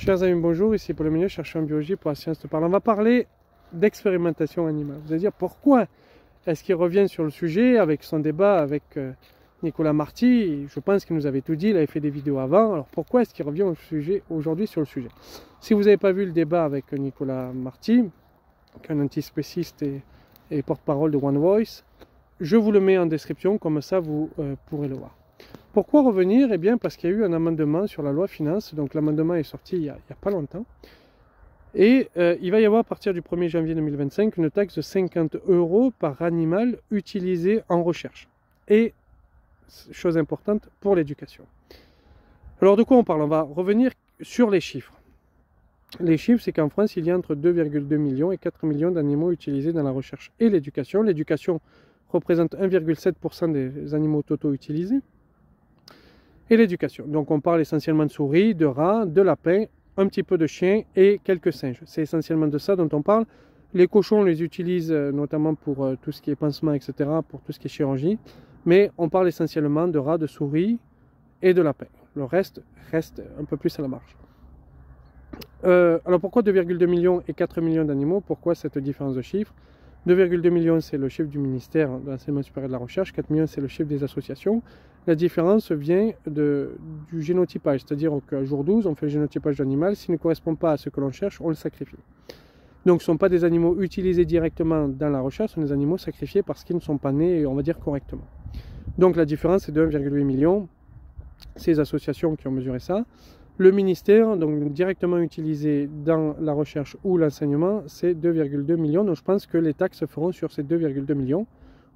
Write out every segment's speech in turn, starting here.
Chers amis, bonjour, ici Paul Mignot, chercheur en biologie pour la science de parler. On va parler d'expérimentation animale. Vous allez dire pourquoi est-ce qu'il revient sur le sujet avec son débat avec Nicolas Marty. Je pense qu'il nous avait tout dit, il avait fait des vidéos avant. Alors pourquoi est-ce qu'il revient aujourd'hui sur le sujet? Si vous n'avez pas vu le débat avec Nicolas Marty, qui est un antispéciste et porte-parole de One Voice, je vous le mets en description, comme ça vous pourrez le voir. Pourquoi revenir? Eh bien parce qu'il y a eu un amendement sur la loi finance, donc l'amendement est sorti il n'y a pas longtemps, et il va y avoir à partir du 1er janvier 2025 une taxe de 50 € par animal utilisé en recherche. Et, chose importante, pour l'éducation. Alors de quoi on parle? On va revenir sur les chiffres. Les chiffres, c'est qu'en France, il y a entre 2,2 millions et 4 millions d'animaux utilisés dans la recherche et l'éducation. L'éducation représente 1,7% des animaux totaux utilisés. Et l'éducation. Donc on parle essentiellement de souris, de rats, de lapins, un petit peu de chiens et quelques singes. C'est essentiellement de ça dont on parle. Les cochons, on les utilise notamment pour tout ce qui est pansement, etc., pour tout ce qui est chirurgie. Mais on parle essentiellement de rats, de souris et de lapins. Le reste reste un peu plus à la marge. Alors pourquoi 2,2 millions et 4 millions d'animaux? Pourquoi cette différence de chiffres? 2,2 millions, c'est le chiffre du ministère de l'enseignement supérieur de la recherche. 4 millions, c'est le chiffre des associations. La différence vient du génotypage, c'est-à-dire qu'à jour 12, on fait le génotypage de l'animal. S'il ne correspond pas à ce que l'on cherche, on le sacrifie. Donc ce ne sont pas des animaux utilisés directement dans la recherche, ce sont des animaux sacrifiés parce qu'ils ne sont pas nés, on va dire, correctement. Donc la différence, c'est de 1,8 million. Ces associations qui ont mesuré ça. Le ministère, donc directement utilisé dans la recherche ou l'enseignement, c'est 2,2 millions. Donc je pense que les taxes se feront sur ces 2,2 millions,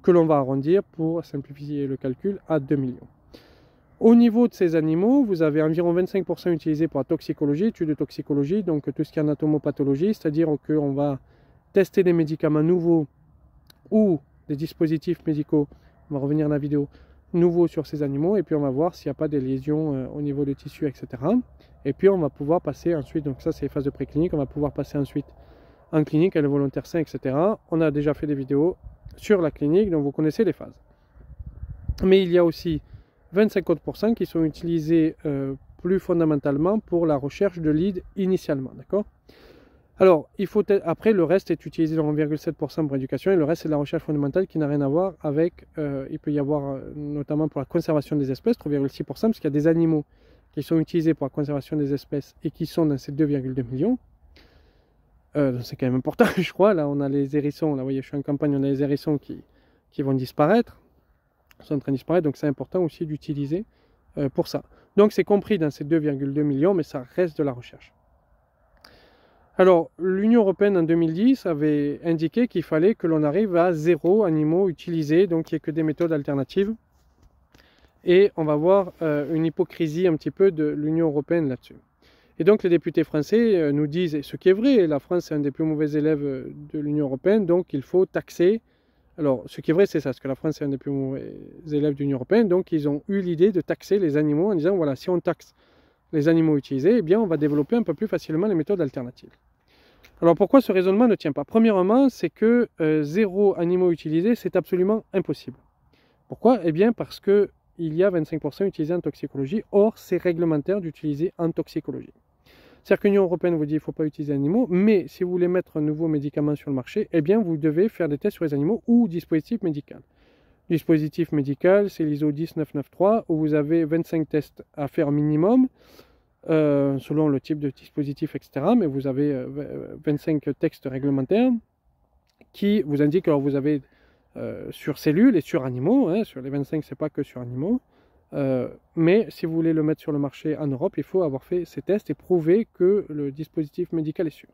que l'on va arrondir pour simplifier le calcul à 2 millions. Au niveau de ces animaux, vous avez environ 25% utilisés pour la toxicologie, études de toxicologie, donc tout ce qui est anatomopathologie, c'est-à-dire qu'on va tester des médicaments nouveaux ou des dispositifs médicaux, on va revenir dans la vidéo, nouveaux sur ces animaux, et puis on va voir s'il n'y a pas des lésions au niveau des tissus, etc. Et puis on va pouvoir passer ensuite, donc ça c'est les phases de préclinique, on va pouvoir passer ensuite en clinique, à le volontaire sain, etc. On a déjà fait des vidéos sur la clinique, donc vous connaissez les phases. Mais il y a aussi 25% qui sont utilisés plus fondamentalement pour la recherche de leads initialement, d'accord? Alors, après, le reste est utilisé dans 1,7% pour l'éducation et le reste c'est de la recherche fondamentale qui n'a rien à voir avec, il peut y avoir notamment pour la conservation des espèces, 3,6%, parce qu'il y a des animaux qui sont utilisés pour la conservation des espèces et qui sont dans ces 2,2 millions. C'est quand même important, je crois. Là, on a les hérissons, là, vous voyez, je suis en campagne, on a les hérissons qui vont disparaître, sont en train de disparaître, donc c'est important aussi d'utiliser pour ça. Donc c'est compris dans ces 2,2 millions, mais ça reste de la recherche. Alors, l'Union européenne en 2010 avait indiqué qu'il fallait que l'on arrive à 0 animaux utilisés, donc il n'y ait que des méthodes alternatives. Et on va voir une hypocrisie un petit peu de l'Union européenne là-dessus. Et donc les députés français nous disent, et ce qui est vrai, la France est un des plus mauvais élèves de l'Union européenne, donc il faut taxer. Alors, ce qui est vrai, c'est ça, parce que la France est un des plus mauvais élèves de l'Union européenne, donc ils ont eu l'idée de taxer les animaux en disant, voilà, si on taxe les animaux utilisés, eh bien on va développer un peu plus facilement les méthodes alternatives. Alors pourquoi ce raisonnement ne tient pas? Premièrement, c'est que 0 animaux utilisés, c'est absolument impossible. Pourquoi? Eh bien parce qu'il y a 25% utilisés en toxicologie, or c'est réglementaire d'utiliser en toxicologie. C'est-à-dire que l'Union européenne vous dit qu'il ne faut pas utiliser les animaux, mais si vous voulez mettre un nouveau médicament sur le marché, eh bien vous devez faire des tests sur les animaux ou dispositif médical. Dispositif médical, c'est l'ISO 10993, où vous avez 25 tests à faire minimum, selon le type de dispositif, etc. Mais vous avez 25 textes réglementaires qui vous indiquent, alors vous avez sur cellules et sur animaux, hein, sur les 25 c'est pas que sur animaux, mais si vous voulez le mettre sur le marché en Europe, il faut avoir fait ces tests et prouver que le dispositif médical est sûr.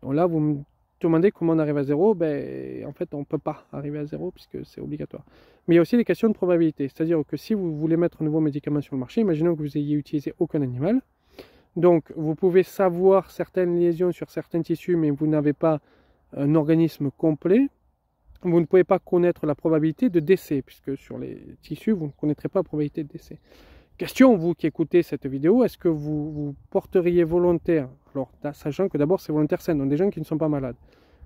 Donc là vous me demandez comment on arrive à 0, ben, en fait on ne peut pas arriver à 0 puisque c'est obligatoire. Mais il y a aussi des questions de probabilité, c'est-à-dire que si vous voulez mettre un nouveau médicament sur le marché, imaginons que vous ayez utilisé aucun animal, donc vous pouvez savoir certaines lésions sur certains tissus, mais vous n'avez pas un organisme complet. Vous ne pouvez pas connaître la probabilité de décès, puisque sur les tissus, vous ne connaîtrez pas la probabilité de décès. Question, vous qui écoutez cette vidéo, est-ce que vous porteriez volontaire, alors sachant que d'abord c'est volontaire sain, donc des gens qui ne sont pas malades,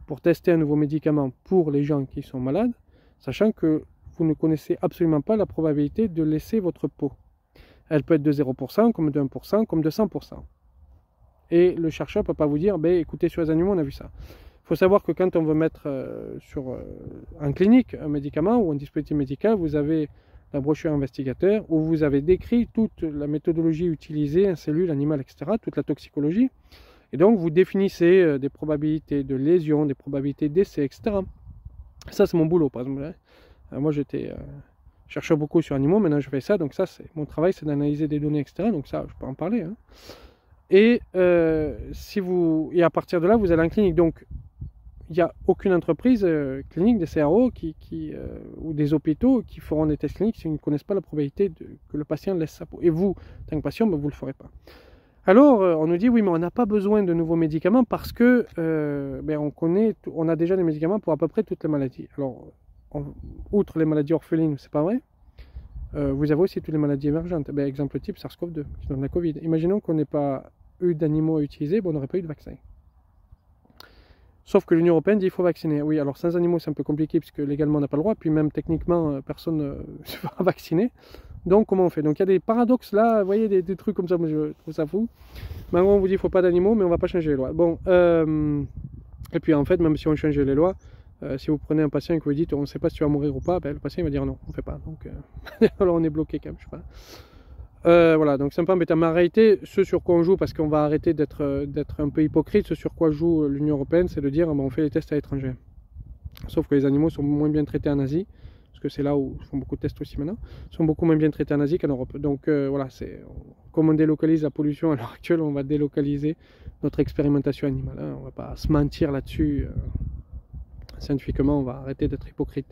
pour tester un nouveau médicament pour les gens qui sont malades, sachant que vous ne connaissez absolument pas la probabilité de laisser votre peau. Elle peut être de 0%, comme de 1%, comme de 100%. Et le chercheur ne peut pas vous dire, ben, écoutez, sur les animaux, on a vu ça. Il faut savoir que quand on veut mettre en clinique un médicament ou un dispositif médical, vous avez la brochure investigateur où vous avez décrit toute la méthodologie utilisée en cellule, animale, etc., toute la toxicologie. Et donc, vous définissez des probabilités de lésion, des probabilités d'essai, etc. Ça, c'est mon boulot, par exemple. Moi, j'étais chercheur beaucoup sur animaux, maintenant je fais ça, donc ça, mon travail, c'est d'analyser des données, etc. Donc ça, je peux en parler. Hein. Et à partir de là, vous allez en clinique. Donc, il n'y a aucune entreprise clinique, des CRO ou des hôpitaux qui feront des tests cliniques s'ils ne connaissent pas la probabilité que le patient laisse sa peau. Et vous, tant que patient, ben, vous ne le ferez pas. Alors, on nous dit, oui, mais on n'a pas besoin de nouveaux médicaments parce que on a déjà des médicaments pour à peu près toutes les maladies. Alors, outre les maladies orphelines, c'est pas vrai, vous avez aussi toutes les maladies émergentes. Ben, exemple type, SARS-CoV-2, qui donne la Covid. Imaginons qu'on n'ait pas eu d'animaux à utiliser, ben, on n'aurait pas eu de vaccin. Sauf que l'Union européenne dit qu'il faut vacciner. Oui, alors sans animaux, c'est un peu compliqué puisque légalement on n'a pas le droit, puis même techniquement, personne ne se fera vacciner. Donc, comment on fait? Donc, il y a des paradoxes là, vous voyez, des trucs comme ça, moi je trouve ça fou. Mais en gros, on vous dit qu'il ne faut pas d'animaux, mais on ne va pas changer les lois. Bon, et puis en fait, même si on change les lois, si vous prenez un patient et que vous dites on ne sait pas si tu vas mourir ou pas, ben, le patient il va dire non, on ne fait pas. Donc, alors on est bloqué quand même, je sais pas. Voilà, donc c'est un peu embêtant. Mais en réalité, ce sur quoi on joue, parce qu'on va arrêter d'être un peu hypocrite, ce sur quoi joue l'Union européenne, c'est de dire on fait les tests à l'étranger. Sauf que les animaux sont moins bien traités en Asie, parce que c'est là où ils font beaucoup de tests aussi maintenant, sont beaucoup moins bien traités en Asie qu'en Europe. Donc voilà, comme on délocalise la pollution à l'heure actuelle, on va délocaliser notre expérimentation animale. Hein. On ne va pas se mentir là-dessus. Scientifiquement, on va arrêter d'être hypocrite.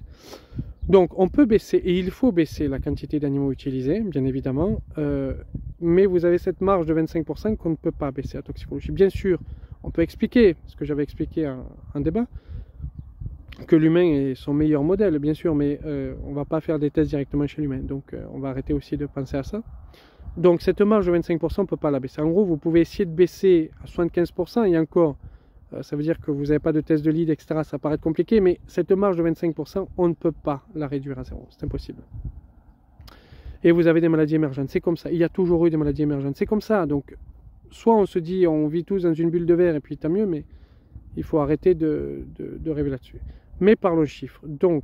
Donc, on peut baisser, et il faut baisser la quantité d'animaux utilisés, bien évidemment, mais vous avez cette marge de 25% qu'on ne peut pas baisser à toxicologie. Bien sûr, on peut expliquer, ce que j'avais expliqué en débat, que l'humain est son meilleur modèle, bien sûr, mais on ne va pas faire des tests directement chez l'humain, donc on va arrêter aussi de penser à ça. Donc, cette marge de 25%, on ne peut pas la baisser. En gros, vous pouvez essayer de baisser à 75%, et encore, ça veut dire que vous n'avez pas de test de lead, etc. Ça paraît compliqué, mais cette marge de 25%, on ne peut pas la réduire à zéro. C'est impossible. Et vous avez des maladies émergentes. C'est comme ça. Il y a toujours eu des maladies émergentes. C'est comme ça. Donc, soit on se dit, on vit tous dans une bulle de verre, et puis tant mieux, mais il faut arrêter de rêver là-dessus. Mais parlons chiffres. Donc,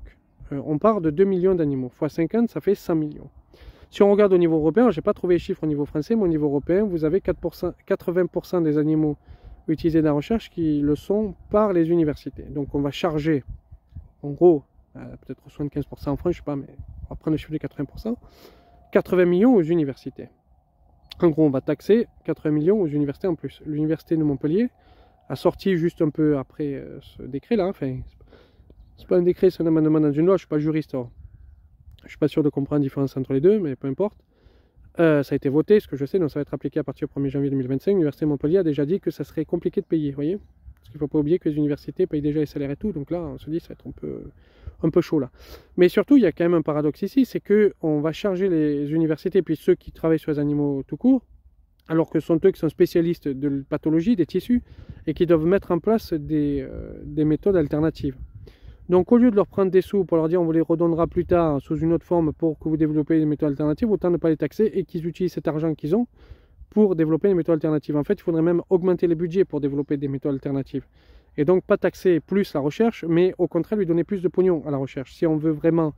on part de 2 millions d'animaux. Fois 50, ça fait 100 millions. Si on regarde au niveau européen, je n'ai pas trouvé les chiffres au niveau français, mais au niveau européen, vous avez 80% des animaux utilisés dans la recherche qui le sont par les universités. Donc on va charger, en gros, peut-être 75% en France, je ne sais pas, mais on va prendre le chiffre de 80%, 80 millions aux universités. En gros, on va taxer 80 millions aux universités en plus. L'université de Montpellier a sorti juste un peu après ce décret-là, enfin, c'est pas un décret, c'est un amendement dans une loi, je ne suis pas juriste, alors. Je ne suis pas sûr de comprendre la différence entre les deux, mais peu importe. Ça a été voté, ce que je sais, donc ça va être appliqué à partir du 1er janvier 2025. L'Université de Montpellier a déjà dit que ça serait compliqué de payer, vous voyez. Parce qu'il ne faut pas oublier que les universités payent déjà les salaires et tout, donc là, on se dit que ça va être un peu chaud là. Mais surtout, il y a quand même un paradoxe ici, c'est qu'on va charger les universités, puis ceux qui travaillent sur les animaux tout court, alors que ce sont eux qui sont spécialistes de pathologie, des tissus, et qui doivent mettre en place des méthodes alternatives. Donc au lieu de leur prendre des sous pour leur dire on vous les redonnera plus tard sous une autre forme pour que vous développez des méthodes alternatives, autant ne pas les taxer et qu'ils utilisent cet argent qu'ils ont pour développer des méthodes alternatives. En fait, il faudrait même augmenter les budgets pour développer des méthodes alternatives. Et donc pas taxer plus la recherche, mais au contraire lui donner plus de pognon à la recherche. Si on veut vraiment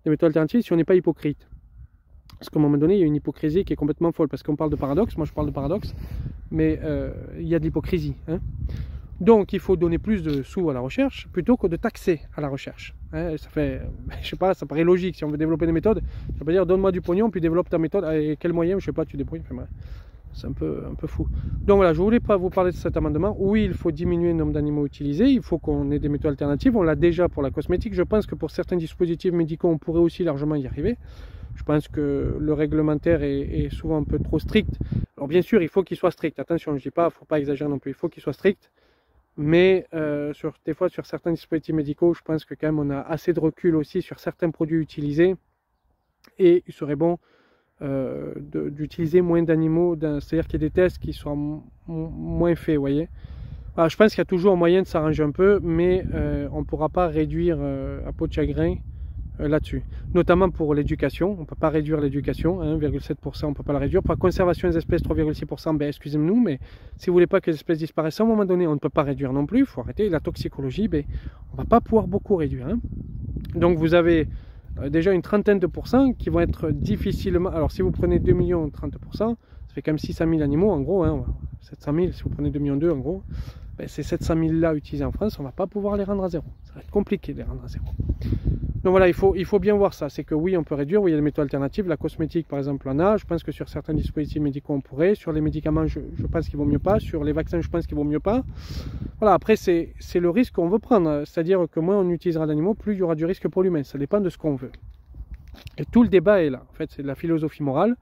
des méthodes alternatives, si on n'est pas hypocrite. Parce qu'à un moment donné, il y a une hypocrisie qui est complètement folle. Parce qu'on parle de paradoxe, moi je parle de paradoxe, mais il y a de l'hypocrisie. Hein. Donc, il faut donner plus de sous à la recherche plutôt que de taxer à la recherche. Hein, ça fait, je sais pas, ça paraît logique. Si on veut développer des méthodes, ça veut dire donne-moi du pognon, puis développe ta méthode. Avec quel moyen, je sais pas, tu débrouilles. Enfin, c'est un peu fou. Donc voilà, je voulais pas vous parler de cet amendement. Oui, il faut diminuer le nombre d'animaux utilisés. Il faut qu'on ait des méthodes alternatives. On l'a déjà pour la cosmétique. Je pense que pour certains dispositifs médicaux, on pourrait aussi largement y arriver. Je pense que le réglementaire est souvent un peu trop strict. Alors bien sûr, il faut qu'il soit strict. Attention, je ne dis pas, il ne faut pas exagérer non plus. Il faut qu'il soit strict. Mais des fois, sur certains dispositifs médicaux, je pense que quand même on a assez de recul aussi sur certains produits utilisés. Et il serait bon d'utiliser moins d'animaux, c'est-à-dire qu'il y a des tests qui soient moins faits, vous voyez. Alors, je pense qu'il y a toujours moyen de s'arranger un peu, mais on ne pourra pas réduire à peau de chagrin là-dessus. Notamment pour l'éducation, on ne peut pas réduire l'éducation, 1,7%, on ne peut pas la réduire. Pour la conservation des espèces, 3,6%, ben, excusez-nous, mais si vous ne voulez pas que les espèces disparaissent à un moment donné, on ne peut pas réduire non plus, il faut arrêter. La toxicologie, ben, on ne va pas pouvoir beaucoup réduire. Donc vous avez déjà une trentaine de pourcents qui vont être difficilement... Alors si vous prenez 2 millions, 30%, ça fait quand même 600 000 animaux en gros, 700 000 si vous prenez 2 millions 2 en gros. Ben, ces 700 000 là utilisés en France, on ne va pas pouvoir les rendre à zéro. Ça va être compliqué de les rendre à zéro. Donc voilà, il faut bien voir ça. C'est que oui, on peut réduire, oui, il y a des méthodes alternatives. La cosmétique, par exemple, on a. Je pense que sur certains dispositifs médicaux, on pourrait. Sur les médicaments, je pense qu'il vaut mieux pas. Sur les vaccins, je pense qu'il vaut mieux pas. Voilà, après, c'est le risque qu'on veut prendre. C'est-à-dire que moins on utilisera d'animaux, plus il y aura du risque pour l'humain. Ça dépend de ce qu'on veut. Et tout le débat est là. En fait, c'est de la philosophie morale.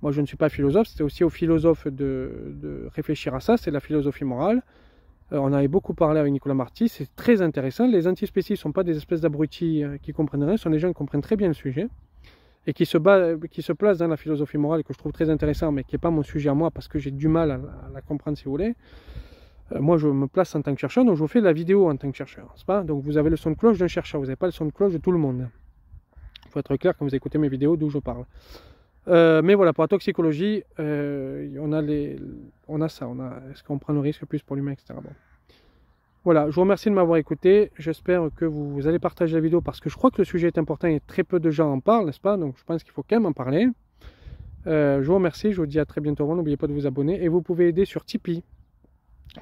Moi, je ne suis pas philosophe. C'était aussi aux philosophes de réfléchir à ça. C'est de la philosophie morale. On avait beaucoup parlé avec Nicolas Marty, c'est très intéressant. Les antispécistes ne sont pas des espèces d'abrutis qui comprennent rien, ce sont des gens qui comprennent très bien le sujet et qui se placent dans la philosophie morale que je trouve très intéressant, mais qui n'est pas mon sujet à moi parce que j'ai du mal à la comprendre si vous voulez. Moi je me place en tant que chercheur, donc je vous fais la vidéo en tant que chercheur, n'est-ce pas? Donc vous avez le son de cloche d'un chercheur, vous n'avez pas le son de cloche de tout le monde. Il faut être clair quand vous écoutez mes vidéos d'où je parle. Mais voilà, pour la toxicologie, on a ça, est-ce qu'on prend le risque plus pour l'humain, etc. Bon. Voilà, je vous remercie de m'avoir écouté, j'espère que vous allez partager la vidéo parce que je crois que le sujet est important et très peu de gens en parlent, n'est-ce pas? Donc je pense qu'il faut quand même en parler. Je vous remercie, je vous dis à très bientôt, n'oubliez pas de vous abonner et vous pouvez aider sur Tipeee.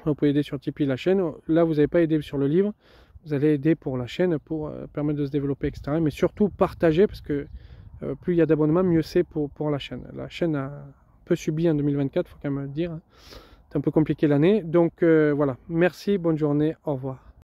Vous pouvez aider sur Tipeee la chaîne, là vous n'avez pas aidé sur le livre, vous allez aider pour la chaîne, pour permettre de se développer, etc. Mais surtout partager parce que plus il y a d'abonnements, mieux c'est pour la chaîne. La chaîne a un peu subi en 2024, il faut quand même le dire. C'est un peu compliqué l'année. Donc voilà, merci, bonne journée, au revoir.